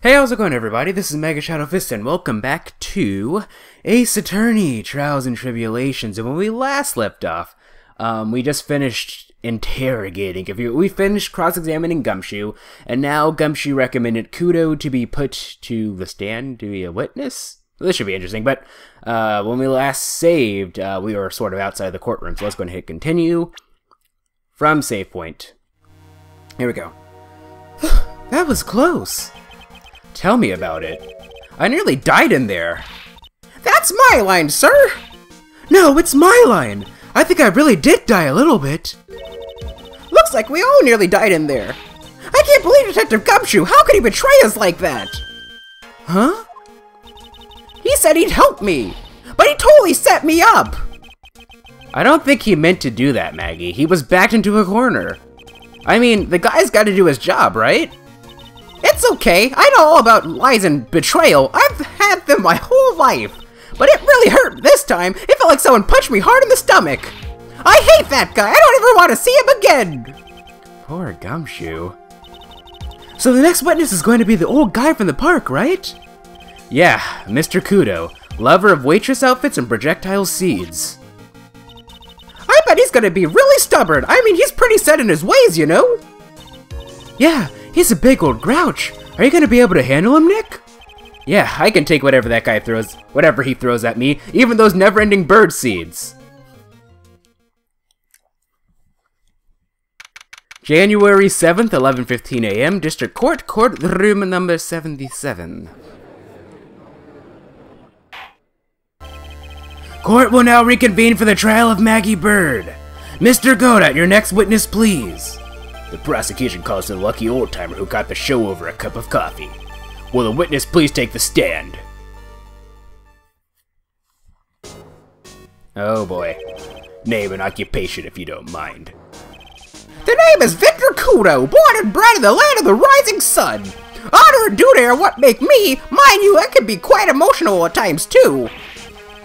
Hey, how's it going, everybody? This is MegaShadowFist, and welcome back to Ace Attorney, Trials and Tribulations. And when we last left off, we just finished interrogating. We finished cross-examining Gumshoe, and now Gumshoe recommended Kudo to be put to the stand to be a witness. This should be interesting, but when we last saved, we were sort of outside the courtroom, so let's go ahead and hit continue from save point. Here we go. That was close. Tell me about it. I nearly died in there. That's my line, sir! No, it's my line! I think I really did die a little bit. Looks like we all nearly died in there. I can't believe Detective Gumshoe! How could he betray us like that? Huh? He said he'd help me, but he totally set me up! I don't think he meant to do that, Maggie. He was backed into a corner. I mean, the guy's gotta do his job, right? It's okay, I know all about lies and betrayal. I've had them my whole life. But it really hurt this time. It felt like someone punched me hard in the stomach. I hate that guy. I don't ever want to see him again. Poor Gumshoe. So the next witness is going to be the old guy from the park, right? Yeah, Mr. Kudo, lover of waitress outfits and projectile seeds. I bet he's gonna be really stubborn. I mean, he's pretty set in his ways, you know? Yeah. He's a big old grouch. Are you gonna be able to handle him, Nick? Yeah, I can take whatever that guy throws, whatever he throws at me, even those never-ending bird seeds. January 7th, 11:15 a.m., District Court, courtroom number 77. Court will now reconvene for the trial of Maggie Bird. Mr. Godot, your next witness, please. The prosecution calls the lucky old-timer who got the show over a cup of coffee. Will the witness please take the stand? Oh boy. Name and occupation if you don't mind. The name is Victor Kudo, born and bred in the land of the rising sun. Honor and duty are what make me. Mind you, I can be quite emotional at times too.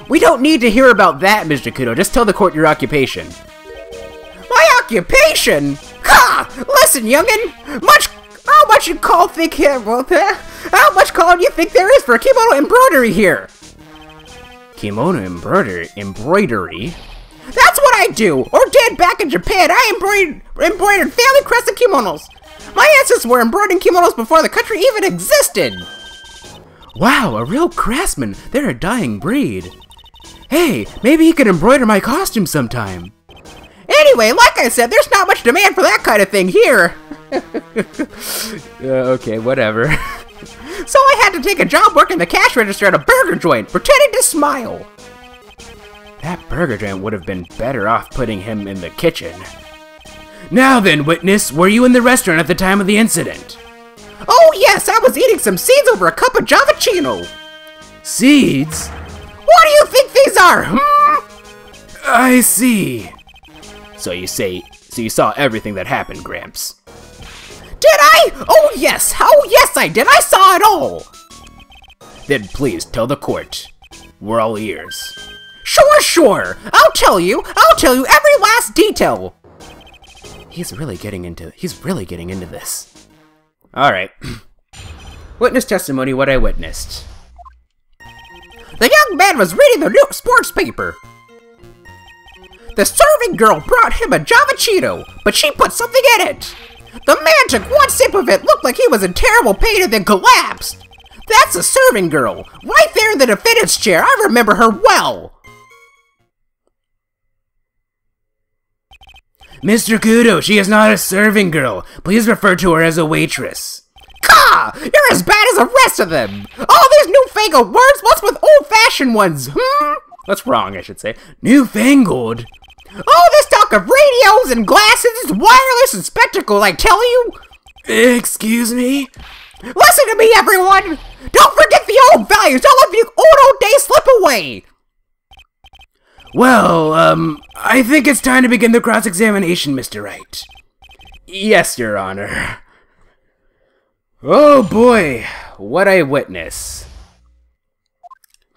We don't need to hear about that, Mr. Kudo. Just tell the court your occupation. My occupation? Ha! Listen, youngin', how much you call think here? How much call do you think there is for kimono embroidery here? Kimono embroidery? That's what I do, or did back in Japan. I embroidered family crescent kimonos. My ancestors were embroidering kimonos before the country even existed. Wow, a real craftsman. They're a dying breed. Hey, maybe he could embroider my costume sometime. Anyway, like I said, there's not much demand for that kind of thing here. Okay, whatever. So I had to take a job working the cash register at a burger joint, pretending to smile. That burger joint would have been better off putting him in the kitchen. Now then, witness, were you in the restaurant at the time of the incident? Oh yes, I was eating some seeds over a cup of Javachino. Seeds? What do you think these are, I see. So you saw everything that happened, Gramps. Did I? Oh yes, I did. I saw it all. Then please tell the court. We're all ears. Sure. I'll tell you every last detail. He's really getting into this. All right. Witness testimony, what I witnessed. The young man was reading the new sports paper. The serving girl brought him a Javachino, but she put something in it. The man took one sip of it, looked like he was in terrible pain, and then collapsed. That's the serving girl, right there in the defendant's chair. I remember her well. Mr. Kudo, she is not a serving girl. Please refer to her as a waitress. Gah! You're as bad as the rest of them. All these newfangled words, what's with old-fashioned ones, What's wrong, I should say. Newfangled? All this talk of radios and glasses, wireless and spectacles, I tell you! Excuse me? Listen to me, everyone! Don't forget the old values! Don't let the old days slip away! Well, I think it's time to begin the cross-examination, Mr. Wright. Yes, Your Honor. Oh boy, what I witness.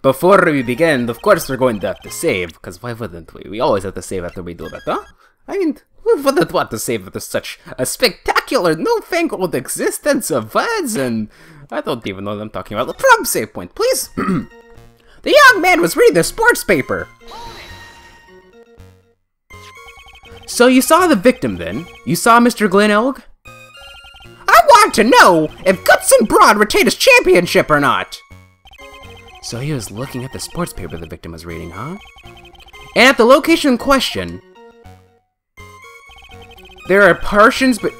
Before we begin, of course we're going to have to save, because why wouldn't we? We always have to save after we do that, huh? I mean, who wouldn't want to save after such a spectacular, newfangled existence of words and I don't even know what I'm talking about. From save point, please. The young man was reading the sports paper. So you saw the victim then? You saw Mr. Glenelg? I want to know if Gutzon Broad retained his championship or not. So he was looking at the sports paper the victim was reading, huh? And at the location in question, there are partitions, but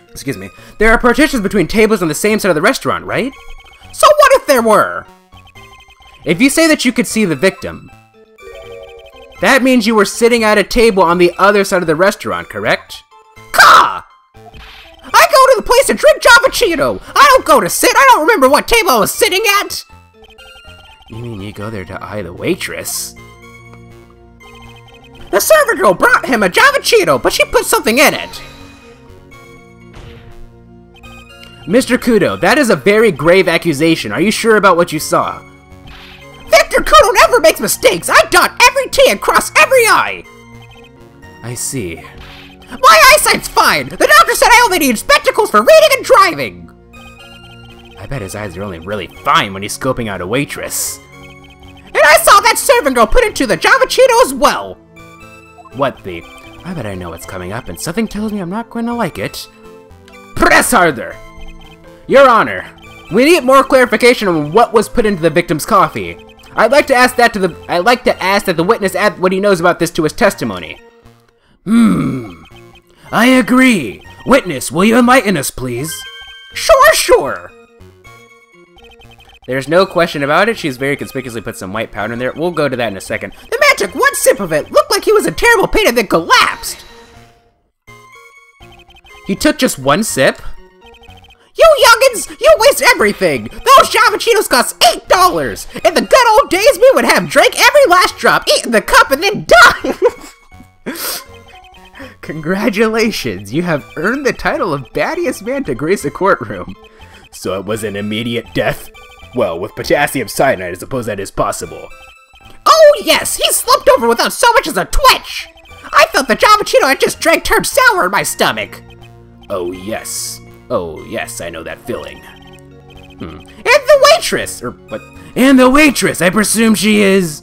excuse me. There are partitions between tables on the same side of the restaurant, right? So what if there were? If you say that you could see the victim, that means you were sitting at a table on the other side of the restaurant, correct? Ka! I go to the place to drink Javachino! I don't go to sit! I don't remember what table I was sitting at! You mean you go there to eye the waitress? The server girl brought him a Javachino, but she put something in it! Mr. Kudo, that is a very grave accusation. Are you sure about what you saw? Victor Kudo never makes mistakes! I dot every T and cross every I! I see. My eyesight's fine! The doctor said I only need spectacles for reading and driving! I bet his eyes are only really fine when he's scoping out a waitress. And I saw that servant girl put into the Javachino as well! What the? I bet I know what's coming up and something tells me I'm not going to like it. Press harder! Your Honor, we need more clarification on what was put into the victim's coffee. I'd like to ask that the witness add what he knows about this to his testimony. I agree. Witness, will you enlighten us, please? Sure. There's no question about it. She's very conspicuously put some white powder in there. We'll go to that in a second. The man took one sip of it. Looked like he was in terrible pain and then collapsed. He took just one sip? You youngins, you waste everything! Those Javachinos cost $8! In the good old days, we would have drank every last drop, eaten the cup, and then died! Congratulations, you have earned the title of baddiest man to grace a courtroom. So it was an immediate death? Well, with potassium cyanide, I suppose that is possible. Oh yes, he slumped over without so much as a twitch! I felt the Javachino I just drank turned sour in my stomach! Oh yes, I know that feeling. And the waitress! And the waitress, I presume she is...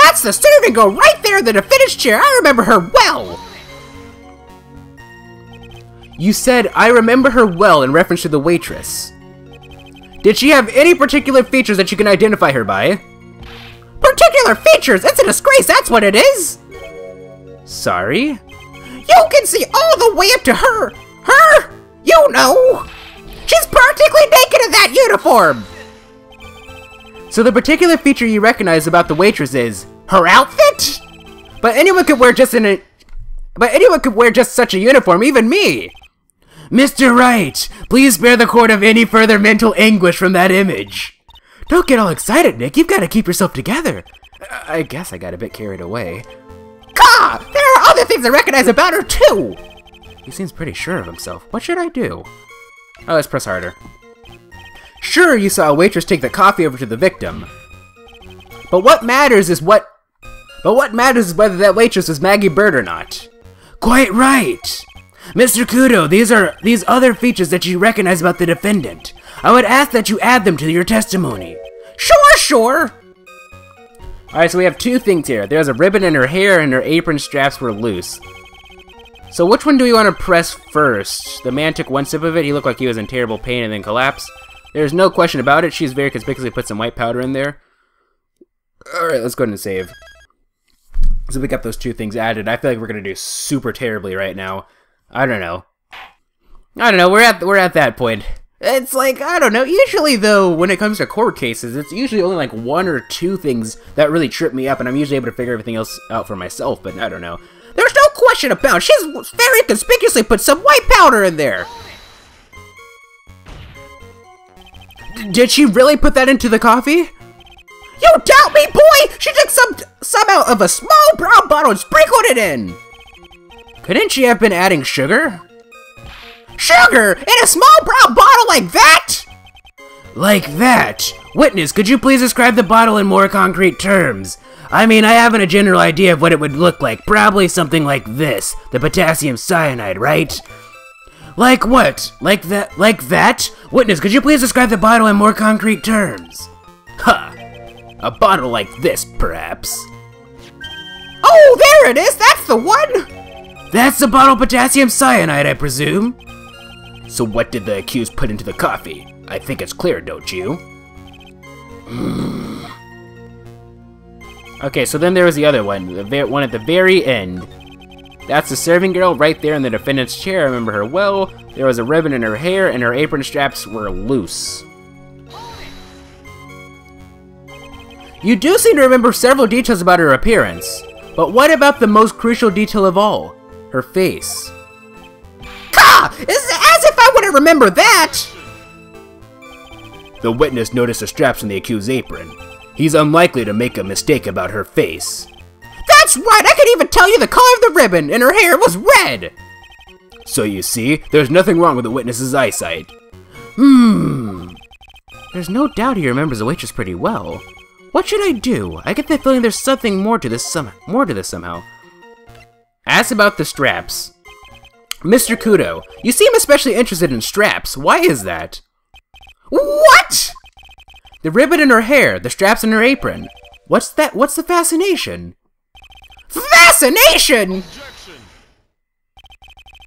That's the serving girl right there in the defendant's chair! I remember her well! You said, I remember her well in reference to the waitress. Did she have any particular features that you can identify her by? Particular features? It's a disgrace, that's what it is! Sorry? You can see all the way up to her! Her! You know! She's practically naked in that uniform! So the particular feature you recognize about the waitress is her outfit? But anyone could wear just such a uniform, even me! Mr. Wright, please spare the court of any further mental anguish from that image. Don't get all excited, Nick. You've got to keep yourself together. I guess I got a bit carried away. Gah! There are other things I recognize about her, too! He seems pretty sure of himself. What should I do? Oh, let's press harder. Sure, you saw a waitress take the coffee over to the victim. But what matters is whether that waitress was Maggie Bird or not. Quite right. Mr. Kudo, these other features that you recognize about the defendant. I would ask that you add them to your testimony. Sure. Alright, so we have two things here. There's a ribbon in her hair and her apron straps were loose. So which one do we want to press first? The man took one sip of it, he looked like he was in terrible pain and then collapsed. There's no question about it, she's very conspicuously put some white powder in there. Alright, let's go ahead and save. So we got those two things added. I feel like we're going to do super terribly right now. I don't know, we're at that point. It's like, I don't know, usually though, when it comes to court cases, it's usually only like one or two things that really trip me up, and I'm usually able to figure everything else out for myself, but I don't know. There's no question about it, she's very conspicuously put some white powder in there! Did she really put that into the coffee? You doubt me, boy! She took some out of a small brown bottle and sprinkled it in! Couldn't she have been adding sugar? Sugar? In a small brown bottle like that? Like that? Witness, could you please describe the bottle in more concrete terms? I mean, I have a general idea of what it would look like. Probably something like this. The potassium cyanide, right? Like what? Like that? Like that? Witness, could you please describe the bottle in more concrete terms? Huh. A bottle like this, perhaps. Oh, there it is! That's the one! That's the bottle of potassium cyanide, I presume? So what did the accused put into the coffee? I think it's clear, don't you? Okay, so then there was the other one. The one at the very end. That's the serving girl right there in the defendant's chair. I remember her well. There was a ribbon in her hair, and her apron straps were loose. You do seem to remember several details about her appearance. But what about the most crucial detail of all? Her face. Gah! As if I wouldn't remember that! The witness noticed the straps on the accused's apron. He's unlikely to make a mistake about her face. That's right! I could even tell you the color of the ribbon, and her hair was red! So you see, there's nothing wrong with the witness's eyesight. There's no doubt he remembers the waitress pretty well. What should I do? I get the feeling there's something more to this somehow. Ask about the straps. Mr. Kudo, you seem especially interested in straps. Why is that? What? The ribbon in her hair, the straps in her apron. What's that? What's the fascination? Fascination?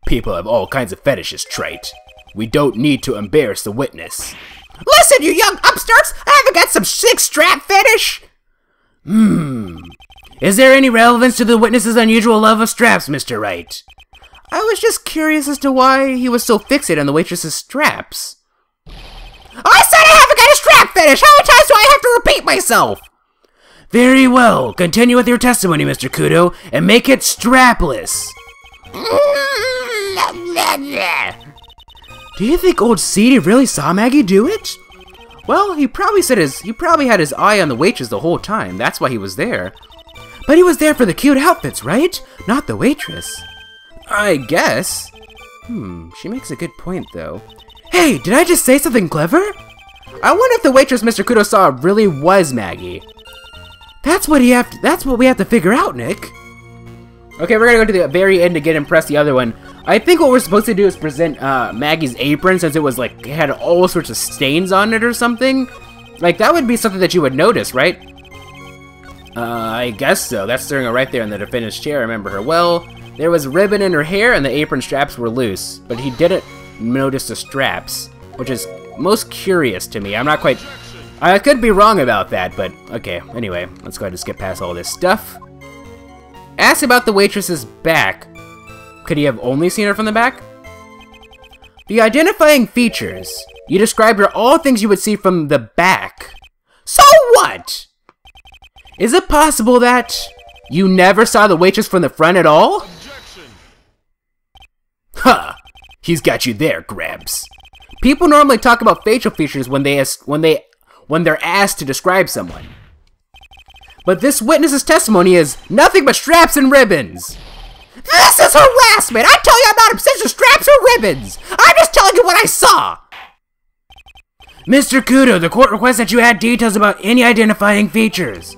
People have all kinds of fetishes, Trite. We don't need to embarrass the witness. Listen, you young upstarts! I haven't got some sick strap fetish! Is there any relevance to the witness's unusual love of straps, Mr. Wright? I was just curious as to why he was so fixated on the waitress's straps. I said I haven't got a strap fetish! How many times do I have to repeat myself? Very well. Continue with your testimony, Mr. Kudo, and make it strapless. Do you think old Seedy really saw Maggie do it? Well, he probably had his eye on the waitress the whole time. That's why he was there. But he was there for the cute outfits, right? Not the waitress. I guess. She makes a good point, though. Hey, did I just say something clever? I wonder if the waitress Mr. Kudo saw really was Maggie. That's what we have to figure out, Nick. Okay, we're gonna go to the very end to get impressed the other one. I think what we're supposed to do is present Maggie's apron, since it was like, it had all sorts of stains on it or something. Like, that would be something that you would notice, right? I guess so. That's staring her right there in the defendant's chair. I remember her well. There was ribbon in her hair and the apron straps were loose, but he didn't notice the straps, which is most curious to me. I'm not quite... I could be wrong about that, but okay. Anyway, let's go ahead and skip past all this stuff. Ask about the waitress's back. Could he have only seen her from the back? The identifying features. You described are all things you would see from the back. So what? Is it possible that you never saw the waitress from the front at all? Objection. Huh. He's got you there, Grebs. People normally talk about facial features when they're asked to describe someone. But this witness's testimony is nothing but straps and ribbons. This is harassment! I tell you I'm not obsessed with straps or ribbons! I'm just telling you what I saw! Mr. Kudo, the court requests that you add details about any identifying features.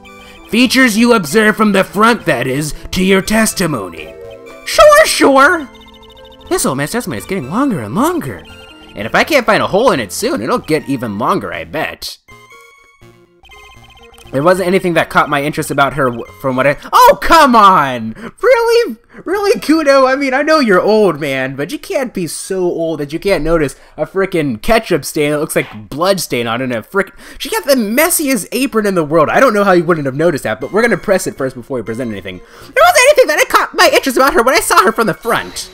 Features you observe from the front, that is, to your testimony. Sure. This old man's testimony is getting longer and longer. And if I can't find a hole in it soon, it'll get even longer, I bet. There wasn't anything that caught my interest about her from what I... Oh, come on! Really, Kudo? I mean, I know you're old, man, but you can't be so old that you can't notice a frickin' ketchup stain that looks like blood stain on it. She got the messiest apron in the world. I don't know how you wouldn't have noticed that, but we're gonna press it first before we present anything. There wasn't anything that caught my interest about her when I saw her from the front.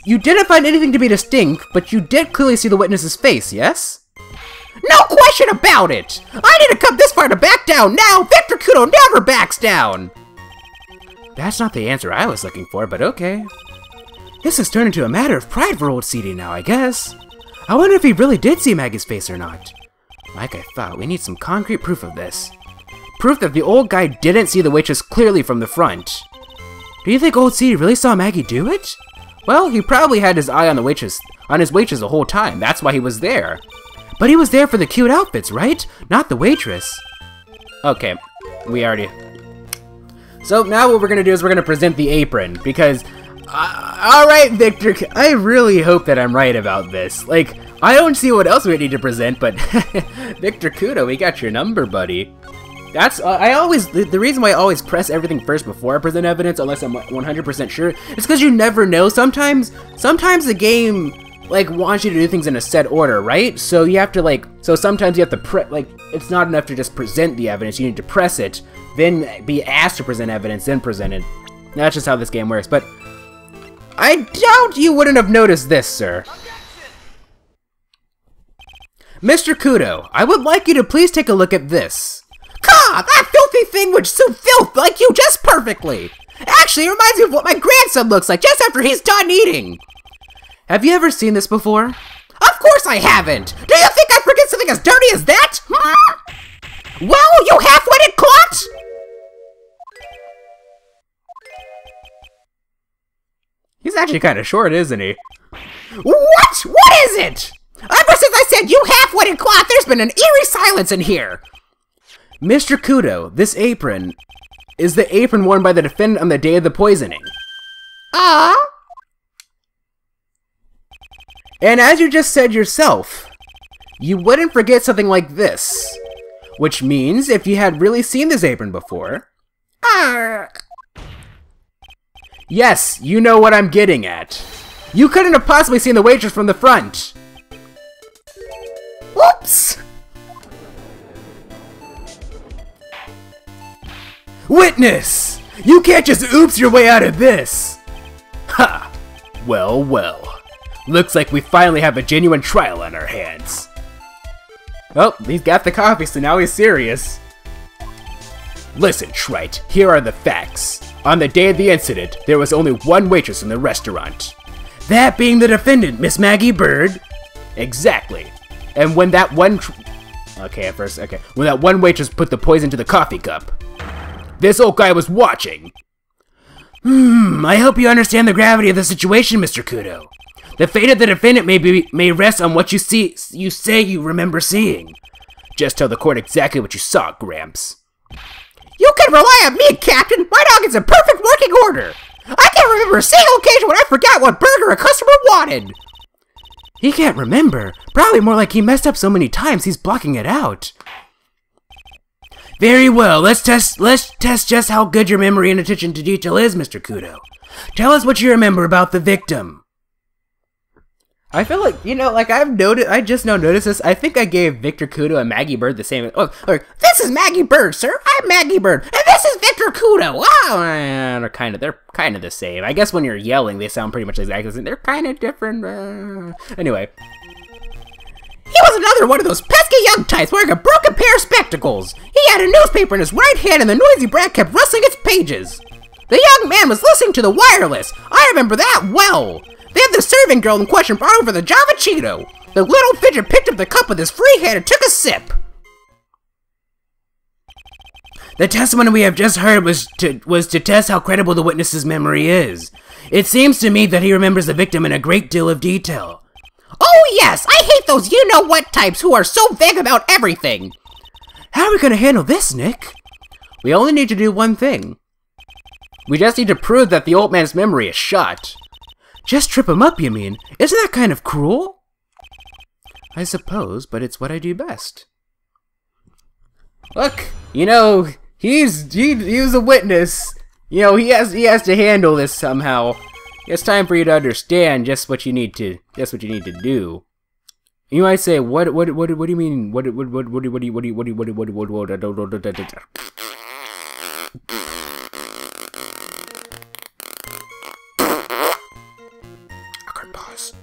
You didn't find anything to be distinct, but you did clearly see the witness's face, yes? No question about it! I need to come this far to back down now! Victor Kudo never backs down! That's not the answer I was looking for, but okay. This has turned into a matter of pride for old Seedy now, I guess. I wonder if he really did see Maggie's face or not. Like I thought, we need some concrete proof of this. Proof that the old guy didn't see the waitress clearly from the front. Do you think old Seedy really saw Maggie do it? Well, he probably had his eye on his waitress the whole time. That's why he was there. But he was there for the cute outfits, right? Not the waitress. Okay, we already... So now what we're going to do is we're going to present the apron, because Alright, Victor, I really hope that I'm right about this. Like, I don't see what else we need to present, but Victor Kudo, we got your number, buddy. That's, the reason why I always press everything first before I present evidence, unless I'm 100% sure, is because you never know. Sometimes the game, like, wants you to do things in a set order, right? So you have to, like, so sometimes you have to it's not enough to just present the evidence, you need to press it, then be asked to present evidence, then present it. That's just how this game works, but I doubt you wouldn't have noticed this, sir. Mr. Kudo, I would like you to please take a look at this. Ka! That filthy thing would suit filth like you just perfectly! Actually, it reminds me of what my grandson looks like just after he's done eating! Have you ever seen this before? Of course I haven't! Do you think I forget something as dirty as that? Huh? Well, you half-witted clot! He's actually kind of short, isn't he? What? What is it? Ever since I said you half-witted cloth, there's been an eerie silence in here! Mr. Kudo, this apron is the apron worn by the defendant on the day of the poisoning. And as you just said yourself, you wouldn't forget something like this. Which means, if you had really seen this apron before... Yes, you know what I'm getting at. You couldn't have possibly seen the waitress from the front. Whoops! Witness! You can't just oops your way out of this! Ha! Well, well. Looks like we finally have a genuine trial on our hands. Oh, he's got the coffee, so now he's serious. Listen, Wright, here are the facts. On the day of the incident, there was only one waitress in the restaurant. That being the defendant, Miss Maggie Bird. Exactly. And when that one... When that one waitress put the poison to the coffee cup, this old guy was watching. I hope you understand the gravity of the situation, Mr. Kudo. The fate of the defendant may rest on what you say you remember seeing. Just tell the court exactly what you saw, Gramps. You can rely on me, Captain! My dog is in perfect working order! I can't remember a single occasion when I forgot what burger a customer wanted! He can't remember. Probably more like he messed up so many times he's blocking it out. Very well, let's test just how good your memory and attention to detail is, Mr. Kudo. Tell us what you remember about the victim. I feel like, you know, like I just now noticed this. I think I gave Victor Kudo and Maggie Bird the same. Oh, this is Maggie Bird, sir. I'm Maggie Bird, and this is Victor Kudo. Wow, they're kind of the same. I guess when you're yelling, they sound pretty much exactly the same. They're kind of different. Anyway, he was another one of those pesky young types wearing a broken pair of spectacles. He had a newspaper in his right hand, and the noisy brat kept rustling its pages. The young man was listening to the wireless. I remember that well. Then the serving girl in question brought over the Java Cheeto. The little fidget picked up the cup with his free hand and took a sip. The testimony we have just heard was to test how credible the witness's memory is. It seems to me that he remembers the victim in a great deal of detail. Oh yes, I hate those you-know-what types who are so vague about everything. How are we going to handle this, Nick? We only need to do one thing. We just need to prove that the old man's memory is shot. Just trip him up, you mean? Isn't that kind of cruel? I suppose, but it's what I do best. Look, you know, he's a witness. You know, he has to handle this somehow. It's time for you to understand just what you need to do. You might say, what do you mean? What pause.